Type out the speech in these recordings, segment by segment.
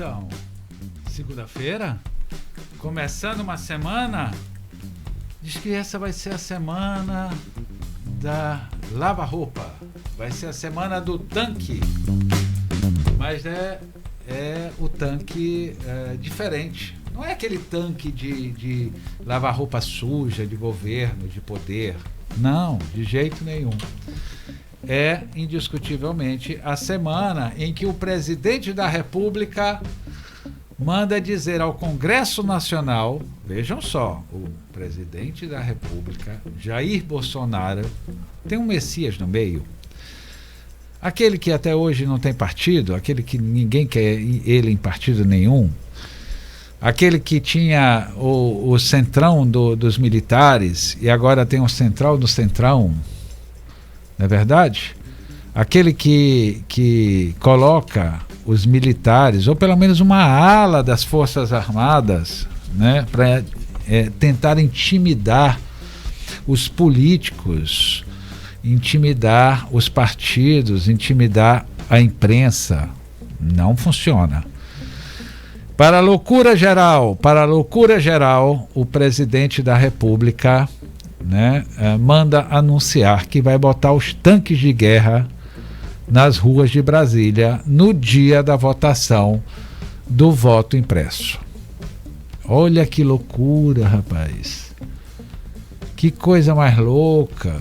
Então, segunda-feira, começando uma semana, diz que essa vai ser a semana da lava-roupa, vai ser a semana do tanque, mas é o tanque diferente. Não é aquele tanque de lavar roupa suja, de governo, de poder. Não, de jeito nenhum. É indiscutivelmente a semana em que o presidente da República manda dizer ao Congresso Nacional, vejam só, o presidente da República, Jair Bolsonaro, tem um Messias no meio, aquele que até hoje não tem partido, aquele que ninguém quer ele em partido nenhum, aquele que tinha o centrão dos militares e agora tem o central do centrão, não é verdade? Aquele que coloca os militares, ou pelo menos uma ala das Forças Armadas, né, para tentar intimidar os políticos, intimidar os partidos, intimidar a imprensa. Não funciona. Para a loucura geral, o presidente da República, né, manda anunciar que vai botar os tanques de guerra nas ruas de Brasília no dia da votação do voto impresso. Olha que loucura, rapaz. Que coisa mais louca,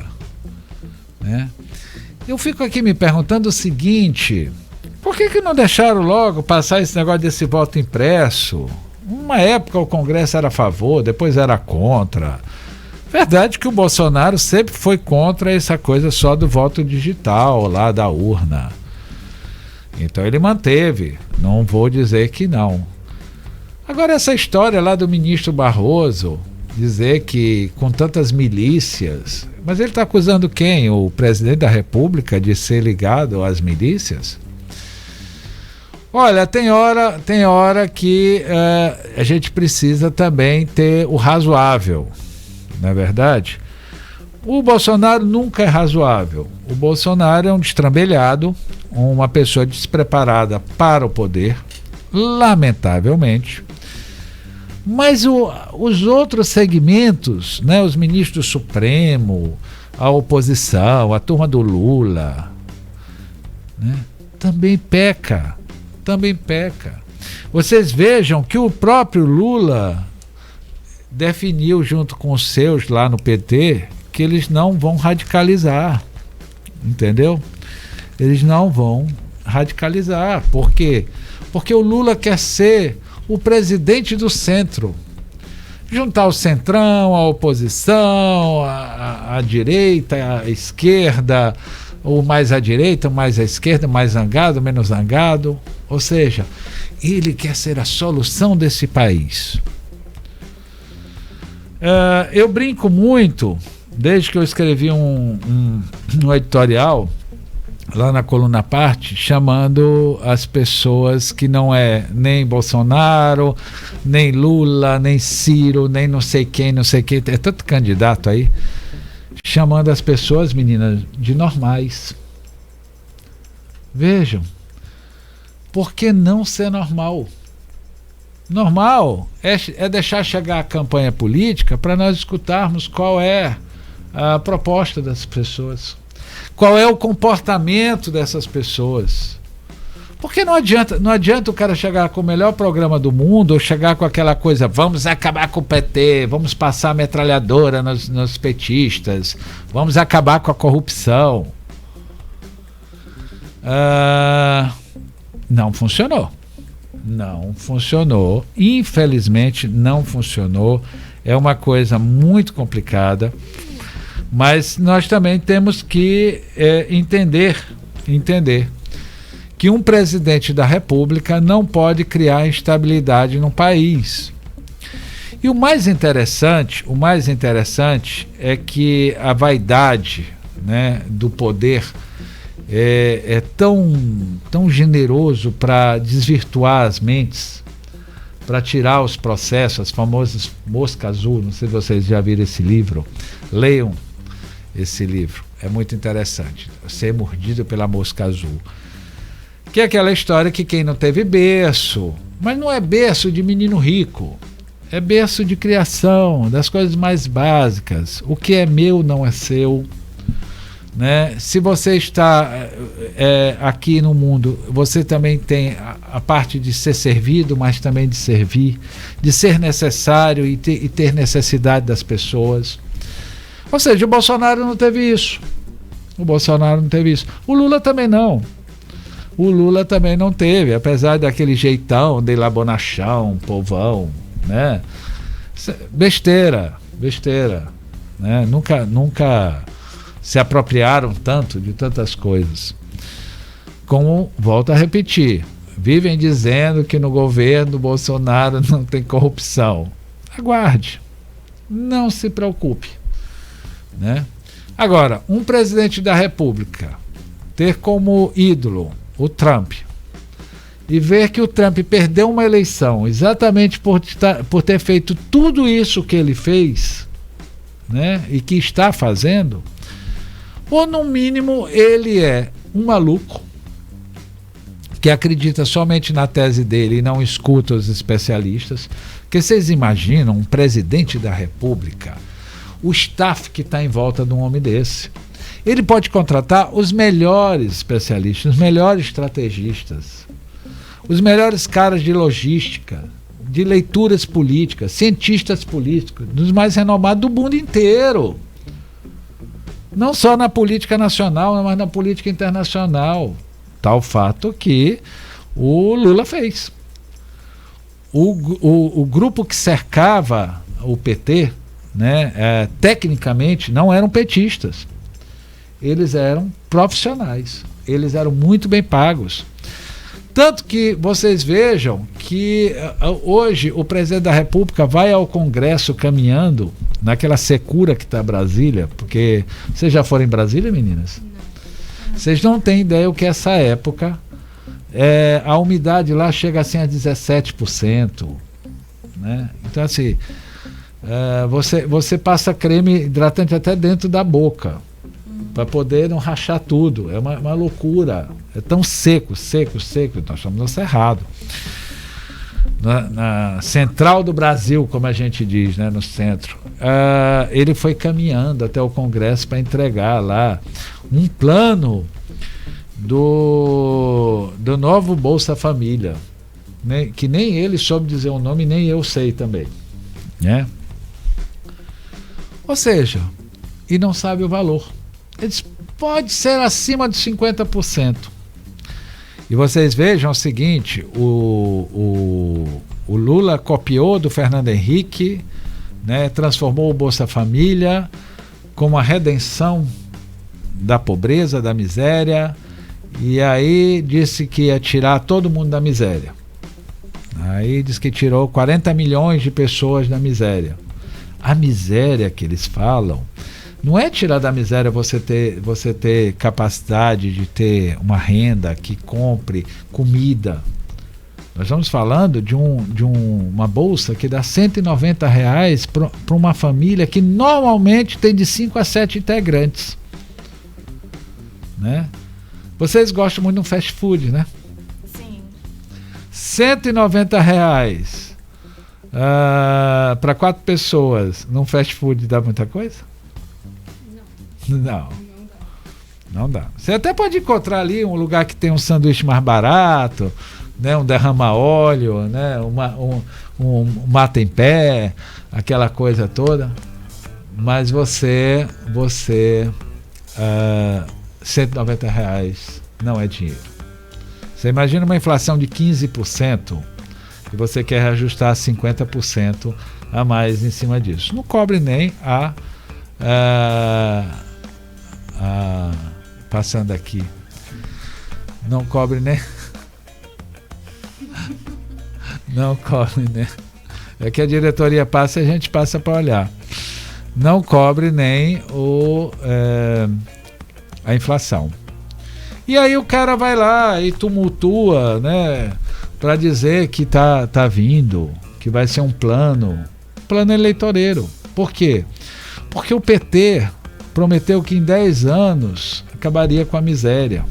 né? Eu fico aqui me perguntando o seguinte: por que não deixaram logo passar esse negócio desse voto impresso? Uma época o Congresso era a favor, depois era contra. Verdade que o Bolsonaro sempre foi contra essa coisa só do voto digital lá da urna. Então ele manteve, não vou dizer que não. Agora essa história lá do ministro Barroso, dizer que com tantas milícias, mas ele está acusando quem? O presidente da República de ser ligado às milícias? Olha, tem hora que a gente precisa também ter o razoável. Não é verdade? O Bolsonaro nunca é razoável. O Bolsonaro é um destrambelhado, uma pessoa despreparada para o poder, lamentavelmente. Mas os outros segmentos, né, os ministros do Supremo, a oposição, a turma do Lula, né, também peca. Vocês vejam que o próprio Lula definiu junto com os seus lá no PT que eles não vão radicalizar, entendeu? Eles não vão radicalizar. Por quê? Porque o Lula quer ser o presidente do centro, juntar o centrão, a oposição, a direita, a esquerda, ou mais à direita, mais à esquerda, mais zangado, menos zangado. Ou seja, ele quer ser a solução desse país. Eu brinco muito, desde que eu escrevi um editorial lá na Coluna Parte, chamando as pessoas que não é nem Bolsonaro, nem Lula, nem Ciro, nem não sei quem, é tanto candidato aí, chamando as pessoas, meninas, de normais. Vejam, por que não ser normal? Normal é deixar chegar a campanha política para nós escutarmos qual é a proposta das pessoas, qual é o comportamento dessas pessoas. Porque não adianta o cara chegar com o melhor programa do mundo ou chegar com aquela coisa, vamos acabar com o PT, vamos passar a metralhadora nos petistas, vamos acabar com a corrupção. Não funcionou. Não funcionou, infelizmente não funcionou, é uma coisa muito complicada, mas nós também temos que entender que um presidente da República não pode criar instabilidade no país. E o mais interessante é que a vaidade, né, do poder é tão generoso para desvirtuar as mentes, para tirar os processos, as famosas mosca azul. Não sei se vocês já viram esse livro. Leiam esse livro, é muito interessante. Ser mordido pela mosca azul. Que é aquela história que quem não teve berço, Mas não é berço de menino rico. É berço de criação, das coisas mais básicas. O que é meu não é seu. Né? Se você está aqui no mundo, você também tem a parte de ser servido, mas também de servir, de ser necessário e ter necessidade das pessoas. Ou seja, o Bolsonaro não teve isso. O Bolsonaro não teve isso. O Lula também não. O Lula também não teve, apesar daquele jeitão de lá bonachão, povão, né? Besteira, né? Nunca se apropriaram tanto de tantas coisas. Como, volto a repetir, vivem dizendo que no governo Bolsonaro não tem corrupção. Aguarde, não se preocupe, né? Agora, um presidente da República ter como ídolo o Trump e ver que o Trump perdeu uma eleição exatamente por ter feito tudo isso que ele fez, né, e que está fazendo, ou no mínimo ele é um maluco que acredita somente na tese dele e não escuta os especialistas. Porque vocês imaginam um presidente da República, o staff que está em volta de um homem desse? Ele pode contratar os melhores especialistas, os melhores estrategistas, os melhores caras de logística, de leituras políticas, cientistas políticos, dos mais renomados do mundo inteiro. Não só na política nacional, mas na política internacional. Tal fato que o Lula fez. O grupo que cercava o PT, né, tecnicamente, não eram petistas. Eles eram profissionais, eles eram muito bem pagos. Tanto que vocês vejam que hoje o presidente da República vai ao Congresso caminhando naquela secura que está Brasília, porque vocês já foram em Brasília, meninas? Não. Vocês não têm ideia o que é essa época. A umidade lá chega assim a 17%. Né? Então assim, você passa creme hidratante até dentro da boca, para poder não rachar tudo. É uma loucura. É tão seco. Nós estamos no Cerrado. Na central do Brasil, como a gente diz, né, no centro. Ele foi caminhando até o Congresso para entregar lá um plano do novo Bolsa Família, né, que nem ele soube dizer o nome, nem eu sei também. Né? Ou seja, e não sabe o valor. Eles pode ser acima de 50%. E vocês vejam o seguinte, o Lula copiou do Fernando Henrique, né, transformou o Bolsa Família como a redenção da pobreza, da miséria, e aí disse que ia tirar todo mundo da miséria. Aí disse que tirou 40 milhões de pessoas da miséria. A miséria que eles falam não é tirar da miséria você ter capacidade de ter uma renda que compre comida. Nós estamos falando de uma bolsa que dá R$190 para uma família que normalmente tem de 5 a 7 integrantes. Né? Vocês gostam muito de um fast food, né? Sim. R$190 para 4 pessoas num fast food dá muita coisa? Não dá. Você até pode encontrar ali um lugar que tem um sanduíche mais barato, né, um derrama-óleo, né, um mata em pé, aquela coisa toda. Mas R$190 não é dinheiro. Você imagina uma inflação de 15% e você quer ajustar 50% a mais em cima disso. Não cobre nem passando aqui, não cobre nem não cobre, né? É que a diretoria passa e a gente passa para olhar. Não cobre nem a inflação. E aí o cara vai lá e tumultua, né, para dizer que tá vindo, que vai ser um plano eleitoreiro. Por quê? Porque o PT prometeu que em 10 anos acabaria com a miséria.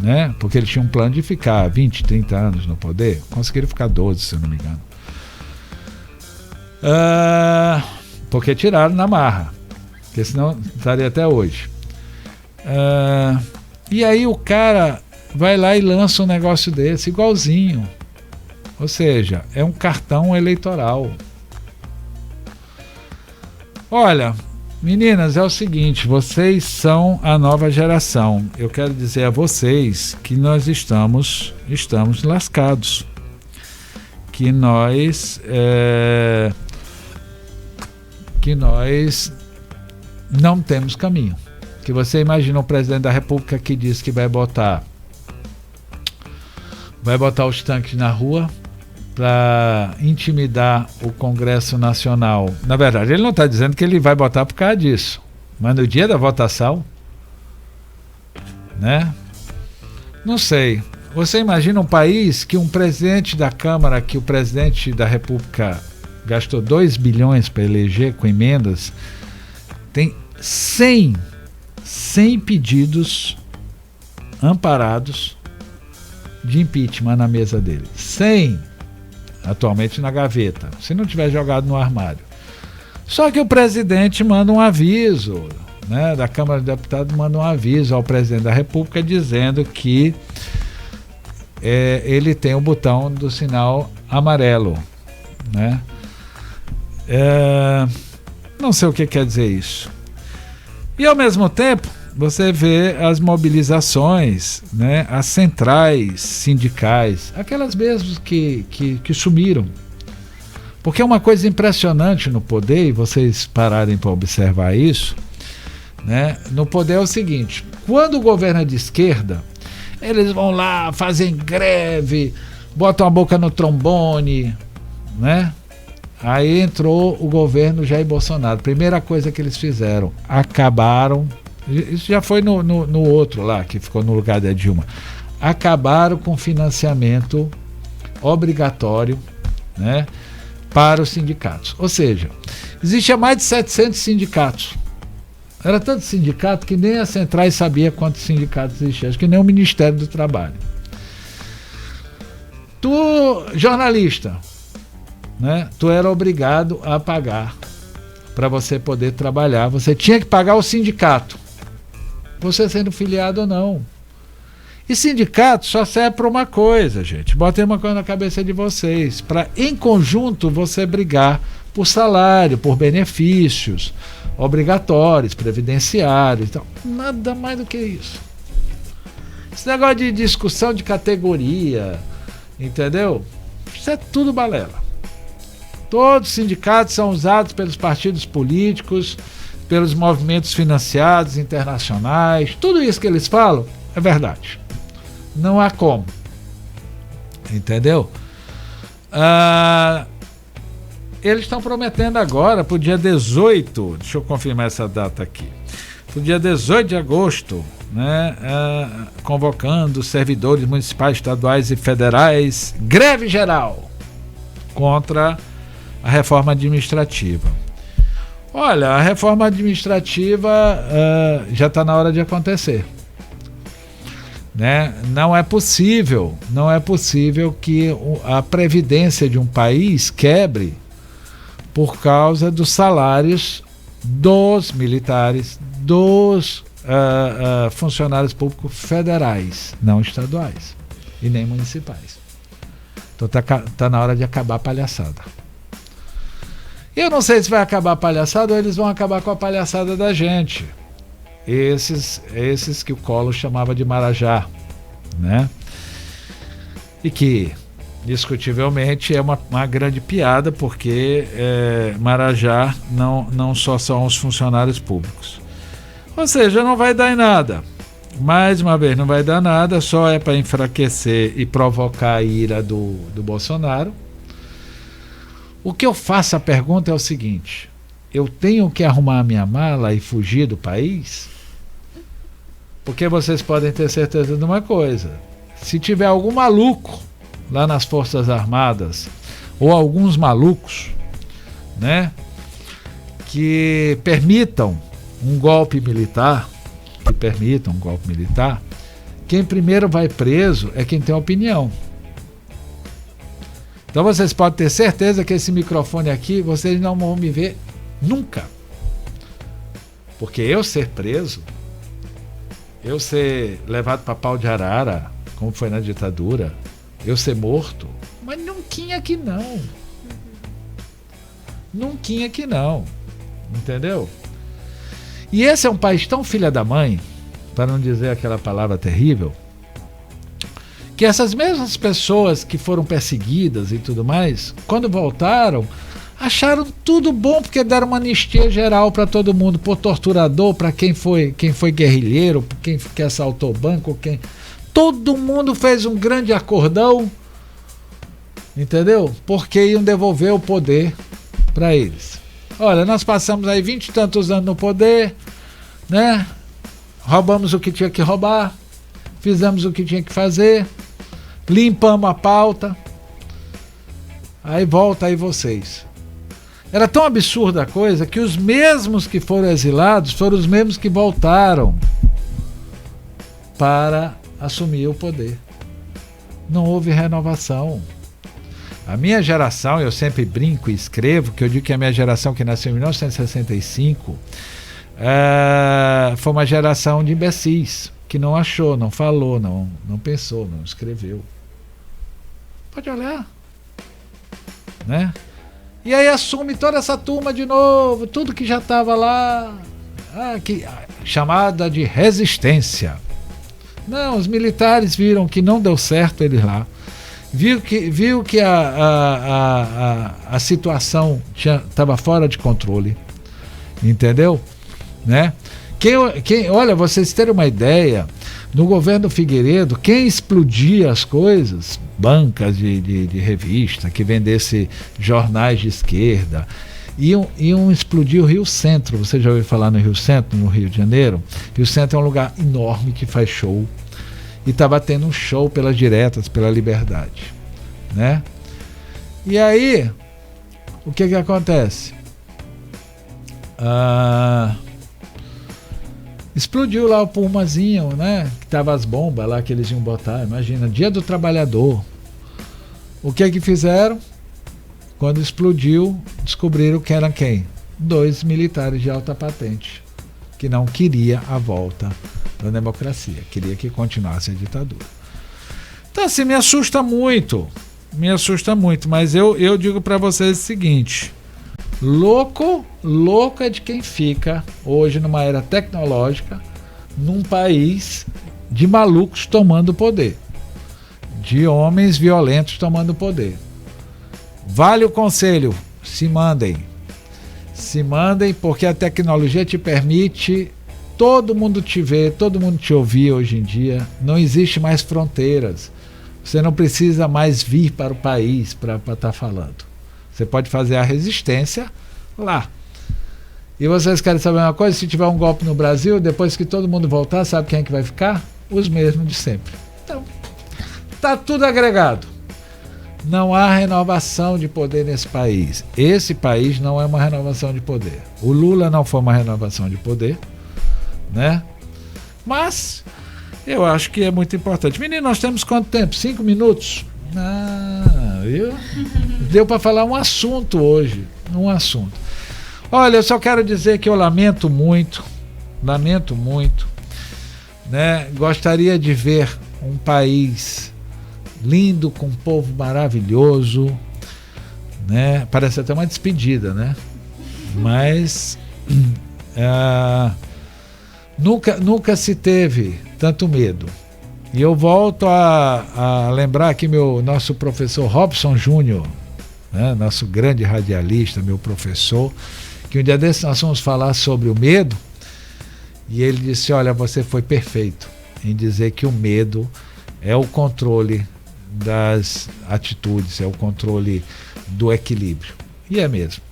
né? Porque ele tinha um plano de ficar 20, 30 anos no poder. Conseguiram ficar 12, se eu não me engano. Porque tiraram na marra, porque senão estaria até hoje. E aí o cara vai lá e lança um negócio desse, igualzinho. Ou seja, é um cartão eleitoral. Olha, meninas, é o seguinte, vocês são a nova geração. Eu quero dizer a vocês que nós estamos lascados. Que nós não temos caminho. Que você imagina o presidente da República que diz que vai botar os tanques na rua para intimidar o Congresso Nacional. Na verdade, ele não está dizendo que ele vai botar por causa disso, mas no dia da votação, né? Não sei. Você imagina um país que um presidente da Câmara, que o presidente da República gastou 2 bilhões para eleger com emendas, tem 100 pedidos amparados de impeachment na mesa dele. 100 atualmente na gaveta, se não tiver jogado no armário. Só que o presidente manda um aviso, né, da Câmara de Deputados manda um aviso ao presidente da República dizendo que ele tem o botão do sinal amarelo, né? Não sei o que quer dizer isso. E ao mesmo tempo você vê as mobilizações, né, as centrais sindicais, aquelas mesmas que sumiram. Porque é uma coisa impressionante no poder, e vocês pararem para observar isso, né? No poder é o seguinte, quando o governo é de esquerda, eles vão lá, fazem greve, botam a boca no trombone, né? Aí entrou o governo Jair Bolsonaro. Primeira coisa que eles fizeram, acabaram. Isso já foi no outro lá, que ficou no lugar da Dilma. Acabaram com financiamento obrigatório, né, para os sindicatos. Ou seja, existia mais de 700 sindicatos. Era tanto sindicato que nem as centrais sabia quantos sindicatos existiam, acho que nem o Ministério do Trabalho. Tu, jornalista, né, tu era obrigado a pagar para você poder trabalhar. Você tinha que pagar o sindicato, você sendo filiado ou não. E sindicato só serve para uma coisa, gente. Botem uma coisa na cabeça de vocês, para em conjunto você brigar por salário, por benefícios obrigatórios, previdenciários, então, nada mais do que isso. Esse negócio de discussão de categoria, entendeu? Isso é tudo balela. Todos os sindicatos são usados pelos partidos políticos, pelos movimentos financiados internacionais, tudo isso que eles falam é verdade. Não há como. Entendeu? Eles estão prometendo agora para o dia 18, deixa eu confirmar essa data aqui, para o dia 18 de agosto, né, convocando servidores municipais, estaduais e federais, greve geral contra a reforma administrativa. Olha, a reforma administrativa já está na hora de acontecer. Né? Não é possível que a previdência de um país quebre por causa dos salários dos militares, dos funcionários públicos federais, não estaduais e nem municipais. Então tá na hora de acabar a palhaçada. Eu não sei se vai acabar a palhaçada ou eles vão acabar com a palhaçada da gente. Esses que o Collor chamava de Marajá, né? E que discutivelmente é uma grande piada, porque Marajá não só são os funcionários públicos. Ou seja, não vai dar em nada. Mais uma vez, não vai dar nada, só é para enfraquecer e provocar a ira do Bolsonaro. O que eu faço a pergunta é o seguinte: eu tenho que arrumar a minha mala e fugir do país? Porque vocês podem ter certeza de uma coisa: se tiver algum maluco lá nas Forças Armadas, ou alguns malucos, né, que permitam um golpe militar, quem primeiro vai preso é quem tem opinião. Então vocês podem ter certeza que esse microfone aqui, vocês não vão me ver nunca. Porque eu ser preso, eu ser levado para pau de arara, como foi na ditadura, eu ser morto, mas nunca que não. Nunca que não. Entendeu? E esse é um país tão filha da mãe, para não dizer aquela palavra terrível, que essas mesmas pessoas que foram perseguidas e tudo mais, quando voltaram, acharam tudo bom, porque deram uma anistia geral para todo mundo, por torturador, para quem foi guerrilheiro, quem assaltou o banco, todo mundo fez um grande acordão, entendeu? Porque iam devolver o poder para eles. Olha, nós passamos aí 20 e tantos anos no poder, né? Roubamos o que tinha que roubar, fizemos o que tinha que fazer, limpamos a pauta, aí volta aí vocês. Era tão absurda a coisa que os mesmos que foram exilados foram os mesmos que voltaram para assumir o poder. Não houve renovação. A minha geração, eu sempre brinco e escrevo, que eu digo que a minha geração que nasceu em 1965 foi uma geração de imbecis, que não achou, não falou, não pensou, não escreveu. Pode olhar, né? E aí assume toda essa turma de novo, tudo que já estava lá, chamada de resistência. Não, os militares viram que não deu certo eles lá. Viu que a situação estava fora de controle, entendeu? Né? Olha, vocês terem uma ideia, no governo Figueiredo, quem explodia as coisas, bancas de revista, que vendesse jornais de esquerda, iam explodir o Rio Centro. Você já ouviu falar no Rio Centro, no Rio de Janeiro? Rio Centro é um lugar enorme que faz show. E estava tendo um show pelas diretas, pela liberdade, né? E aí, o que acontece? Explodiu lá o Pumazinho, né? Que tava as bombas lá que eles iam botar. Imagina, Dia do Trabalhador. O que fizeram? Quando explodiu, descobriram que eram quem? 2 militares de alta patente, que não queria a volta da democracia, queria que continuasse a ditadura. Então assim, me assusta muito, mas eu digo para vocês o seguinte: louco é de quem fica hoje numa era tecnológica, num país de malucos tomando poder, de homens violentos tomando poder. Vale o conselho, se mandem, porque a tecnologia te permite todo mundo te ver, todo mundo te ouvir hoje em dia. Não existe mais fronteiras. Você não precisa mais vir para o país para estar falando. Você pode fazer a resistência lá. E vocês querem saber uma coisa? Se tiver um golpe no Brasil, depois que todo mundo voltar, sabe quem é que vai ficar? Os mesmos de sempre. Então, tá tudo agregado. Não há renovação de poder nesse país. Esse país não é uma renovação de poder. O Lula não foi uma renovação de poder, né? Mas eu acho que é muito importante. Menino, nós temos quanto tempo? 5 minutos? Deu para falar um assunto hoje. Olha, eu só quero dizer que eu lamento muito, né? Gostaria de ver um país lindo, com um povo maravilhoso, né? Parece até uma despedida, né? Mas nunca se teve tanto medo. E eu volto a lembrar que nosso professor Robson Júnior, né, nosso grande radialista, meu professor, que um dia desses nós vamos falar sobre o medo, e ele disse: olha, você foi perfeito em dizer que o medo é o controle das atitudes, é o controle do equilíbrio. E é mesmo.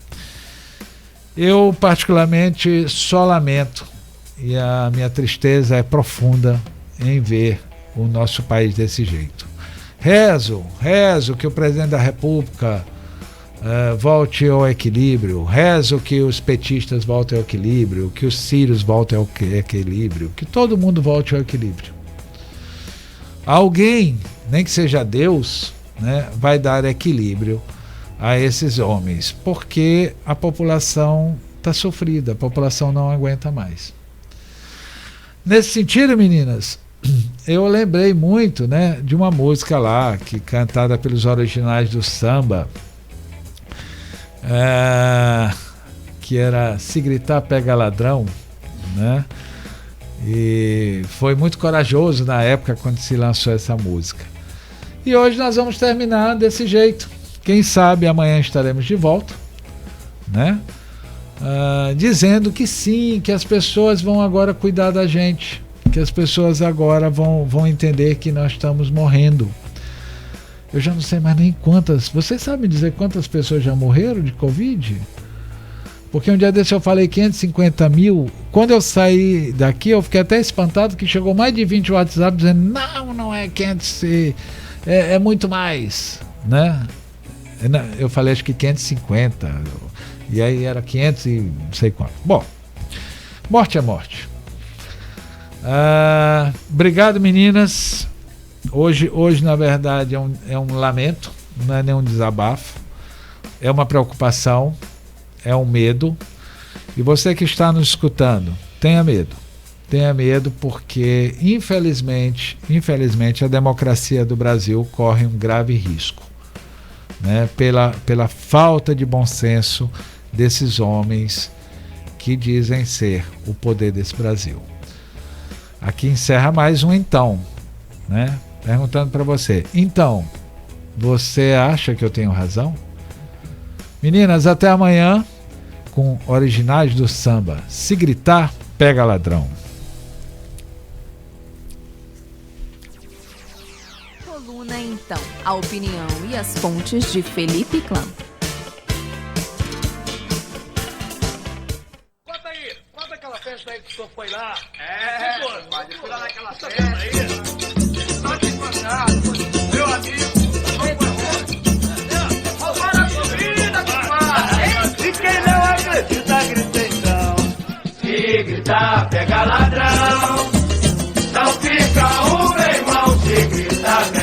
Eu particularmente só lamento, e a minha tristeza é profunda em ver o nosso país desse jeito. Rezo que o presidente da República volte ao equilíbrio, rezo que os petistas voltem ao equilíbrio, que os sírios voltem ao equilíbrio, que todo mundo volte ao equilíbrio. alguém, nem que seja Deus, né, vai dar equilíbrio a esses homens, porque a população está sofrida, a população não aguenta mais. Nesse sentido, meninas, eu lembrei muito, né, de uma música lá, que cantada pelos originais do samba, que era Se Gritar Pega Ladrão, né? E foi muito corajoso na época quando se lançou essa música. E hoje nós vamos terminar desse jeito. Quem sabe amanhã estaremos de volta, né? Dizendo que sim, que as pessoas vão agora cuidar da gente, que as pessoas agora vão entender que nós estamos morrendo. Eu já não sei mais nem quantas. Vocês sabem dizer quantas pessoas já morreram de Covid? Porque um dia desse eu falei 550 mil. Quando eu saí daqui, eu fiquei até espantado que chegou mais de 20 WhatsApp dizendo não é 500, é muito mais, né? Eu falei acho que 550, e aí era 500 e não sei quanto. Bom, morte é morte. Obrigado, meninas. Hoje na verdade é um lamento, não é nenhum desabafo, é uma preocupação, é um medo. E você que está nos escutando, tenha medo porque infelizmente a democracia do Brasil corre um grave risco, né? Pela falta de bom senso desses homens que dizem ser o poder desse Brasil. Aqui encerra mais um Então, né? Perguntando para você, então, você acha que eu tenho razão? Meninas, até amanhã com originais do samba. Se gritar, pega ladrão. Coluna Então, a opinião e as fontes de Felipe Clã. Conta aquela festa aí que o senhor foi lá. Pode ir lá naquela festa aí. Só te encontrar, meu amigo. Roubaram a comida, compadre. E quem não acredita, grita então. Se gritar, pega ladrão. Não fica meu irmão. Se gritar, pega